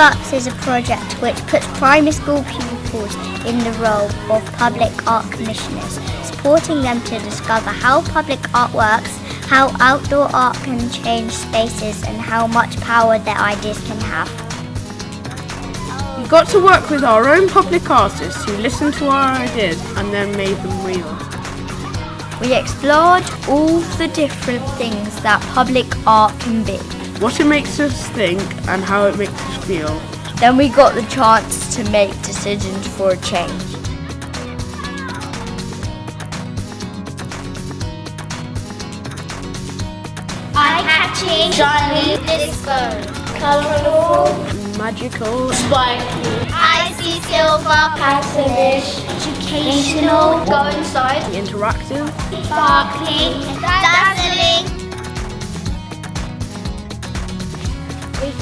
Burps is a project which puts primary school pupils in the role of public art commissioners, supporting them to discover how public art works, how outdoor art can change spaces, and how much power their ideas can have. We got to work with our own public artists who listened to our ideas and then made them real. We explored all the different things that public art can be. What it makes us think and how it makes us feel. Then we got the chance to make decisions for a change. Eye-catching, shiny, disco, colourful, Magical, Spiky, icy silver, pastel-ish, educational, go inside, interactive, sparkling, dazzling.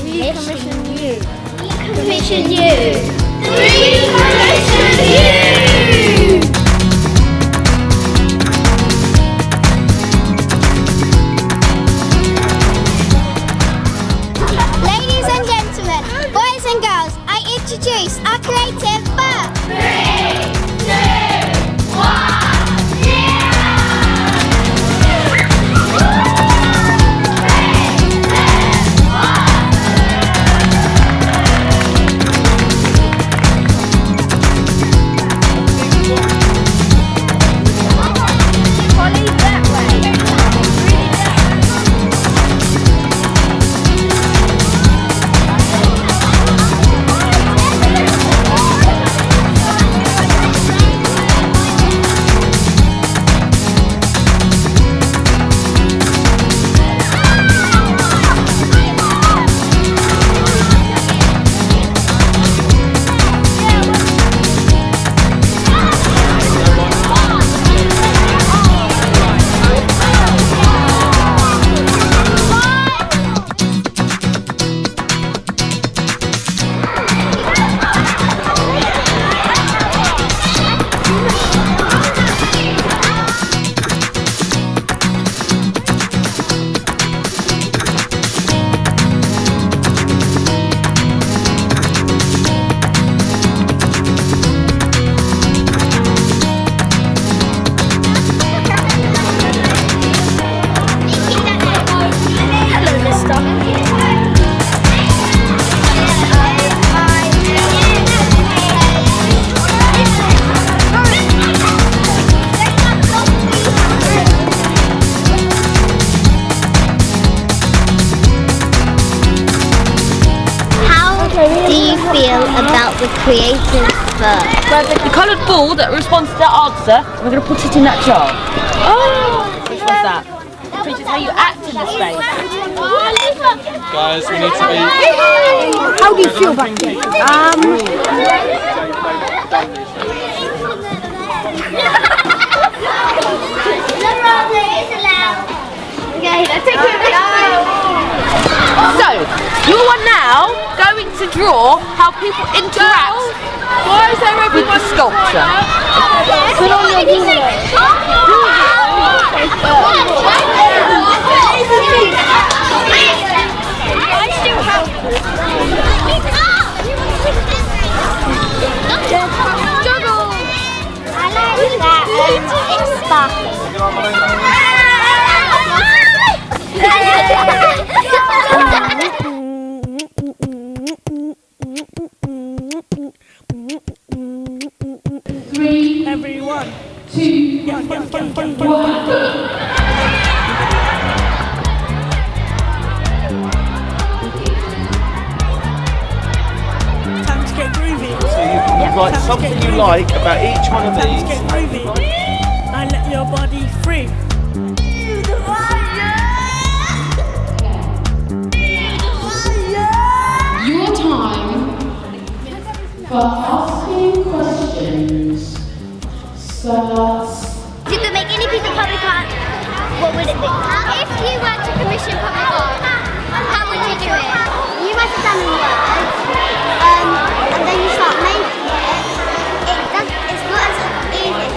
We commission you. We commission you. We commission you. Ladies and gentlemen, boys and girls, I introduce our creative Burps. 3, 2, 1. Do you feel about the creative Burps? the coloured ball that responds to that answer, we're going to put it in that jar. Oh! Which one's that? Which is how you act in the space. Guys, we need to be... How do you feel back there? So, you are now going to draw how people interact with the sculpture. Put on your Juggle! I like that. It's sparkling. Everyone. 2, 1. Time to get groovy. So you write something you like about each one of Time to these. get groovy. And let your body free. Your time for asking questions starts. If you could make any piece of public art, what would it be? If you were to commission public art, how would you do it? You write it down in words, and then you start making it. It's not as easy.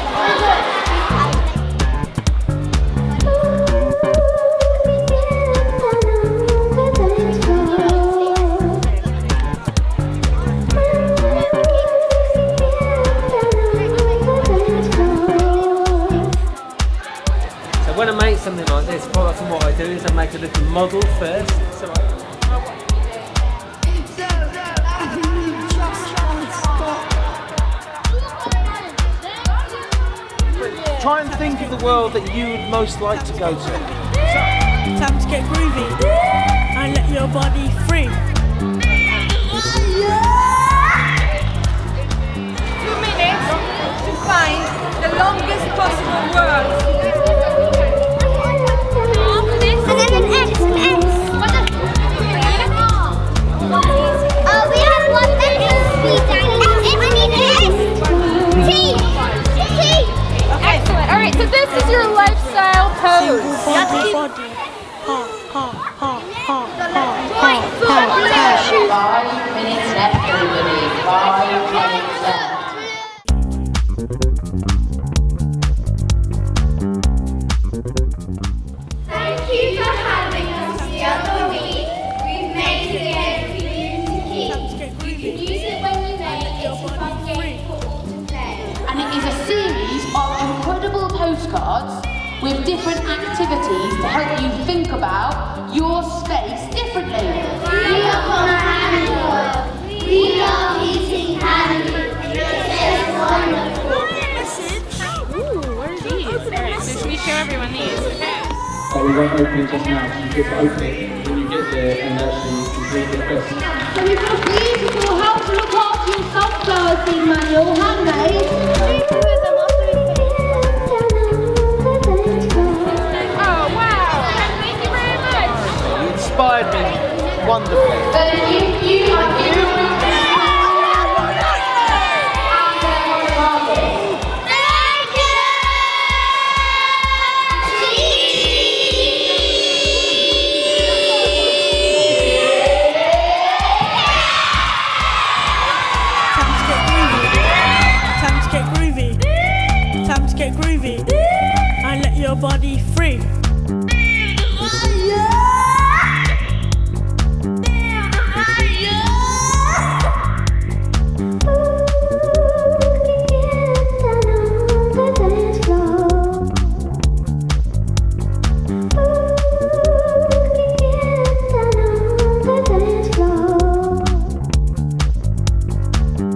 do is I make a little model first. So try and think of the world that you would most like to go to. Time to get groovy and let your body free. 2 minutes to find the longest possible word. And then an X, an X. We have one that is speed dining. I need an S. T. Excellent. All right, so this is your lifestyle pose. Body. Right foot below shoes. 5 minutes left, everybody. 5 minutes left. Thank you for having us the other week. We've made a game for you to keep. You can use it when you make it. It's a fun game for all to play. And it is a series of incredible postcards with different activities to help you think about your space differently. We are on a handle. We are eating candy. It's wonderful. Ooh, what are these? Alright, so should we show everyone these? But we won't open it just now, so you get to open it when you get there and actually complete the question. So we've got a beautiful How to Look After Your Sunflower Seed manual, handmade. Oh, wow. Thank you very much. You inspired me wonderfully. But if you Time to get groovy and let your body free.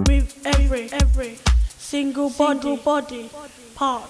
With every single body, part.